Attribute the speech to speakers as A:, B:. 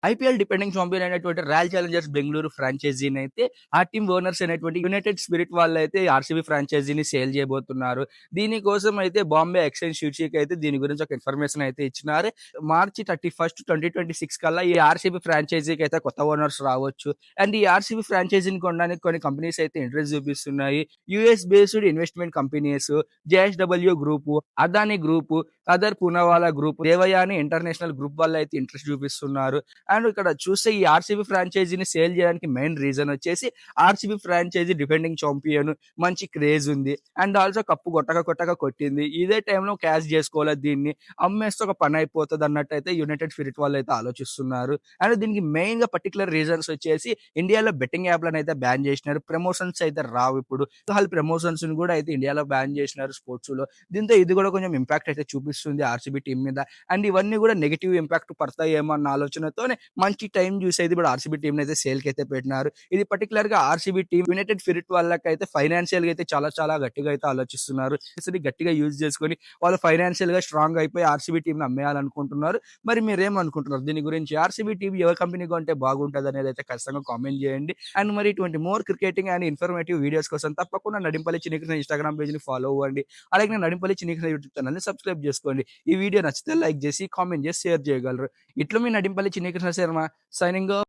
A: IPL depending champion అయినటువంటి royal Challengers Bengaluru ఫ్రాంచైజీని అయితే ఆ టీమ్ ఓనర్స్ అయినటువంటి యునైటెడ్ స్పిరిట్ వాళ్ళైతే ఆర్సీబీ ఫ్రాంచైజీని సేల్ చేయబోతున్నారు. దీనికోసం అయితే బాంబే ఎక్స్చేంజ్ షీట్‌కి అయితే దీని గురించి ఒక ఇన్ఫర్మేషన్ అయితే ఇచ్చినారు. మార్చి 31, 2026 కల్లా ఈ ఆర్సీబీ ఫ్రాంచైజీకి అయితే కొత్త ఓనర్స్ రావచ్చు. అండ్ ఈ ఆర్సీబీ ఫ్రాంచైజీని కొనడానికి కొన్ని కంపెనీస్ అయితే ఇంట్రెస్ట్ చూపిస్తున్నాయి. US based investment companies, JSW group, Adani group, Adar Poonawalla group, Devyani international group వాళ్ళైతే ఇంట్రెస్ట్ చూపిస్తున్నారు. అండ్ ఇక్కడ చూస్తే ఈ ఆర్సీబీ ఫ్రాంచైజీని సేల్ చేయడానికి మెయిన్ రీజన్ వచ్చేసి ఆర్సీబీ ఫ్రాంచైజీ డిఫెండింగ్ చాంపియన్, మంచి క్రేజ్ ఉంది. అండ్ ఆల్సో కప్పు కొట్టక కొట్టింది. ఇదే టైంలో క్యాష్ చేసుకోవాలి దీన్ని. అమ్మేస్తే ఒక పని అయిపోతది అన్నట్టయితే యునైటెడ్ స్పిరిట్ వాళ్ళైతే ఆలోచిస్తున్నారు. అండ్ దీనికి మెయిన్‌గా పర్టిక్యులర్ రీజన్స్ వచ్చేసి ఇండియాలో బెట్టింగ్ యాప్‌లను అయితే బ్యాన్ చేసినారు. ప్రమోషన్స్ అయితే రావు ఇప్పుడు. ఆల్ ప్రమోషన్స్‌ని కూడా అయితే ఇండియాలో బ్యాన్ చేసినారు స్పోర్ట్స్‌లో. దీంతో ఇది కూడా కొంచెం ఇంపాక్ట్ అయితే చూపిస్తుంది ఆర్సీబీ టీమ్ మీద. అండ్ ఇవన్నీ కూడా నెగెటివ్ ఇంపాక్ట్ పడతాయేమో అన్న ఆలోచనతోనే మంచి టైం చూసి అయితే ఇప్పుడు ఆర్సీబీ టీమ్‌ని అయితే సేల్‌కి అయితే పెట్టినారు. ఇది పర్టిక్యులర్‌గా ఆర్సీబీ టీమ్ యునైటెడ్ స్పిరిట్ వాళ్ళకైతే ఫైనాన్షియల్‌గా అయితే చాలా గట్టిగా అయితే ఆలోచిస్తున్నారు. ఇది గట్టిగా యూజ్ చేసుకొని వాళ్ళు ఫైనాన్షియల్‌గా స్ట్రాంగ్ అయిపోయి ఆర్సీబీ టీమ్‌ని అమ్మేయాలనుకుంటున్నారు. మరి మీరేమనుకుంటున్నారు దీని గురించి? ఆర్సీబీ టీమ్ ఏ కంపెనీ కొంటే బాగుంటదనేది అయితే ఖచ్చితంగా కామెంట్ చేయండి. అండ్ మరి ఇటువంటి more cricketing and informative videos కోసం తప్పకుండా నడింపల్లి చిన్ని కృష్ణ ఇన్‌స్టాగ్రామ్ పేజ్‌ని ఫాలో అవ్వండి. అలాగే నడింపల్లి చిన్ని కృష్ణ యూట్యూబ్ ఛానెల్‌ని సబ్స్క్రైబ్ చేసుకోండి. ఈ వీడియో నచ్చితే లైక్ చేసి, కామెంట్ చేసి, షేర్ చేయగలరు. ఇట్లు మీ నడింపల్లి చిన్ని కృష్ణ శర్మ సైనింగ్ ఆఫ్.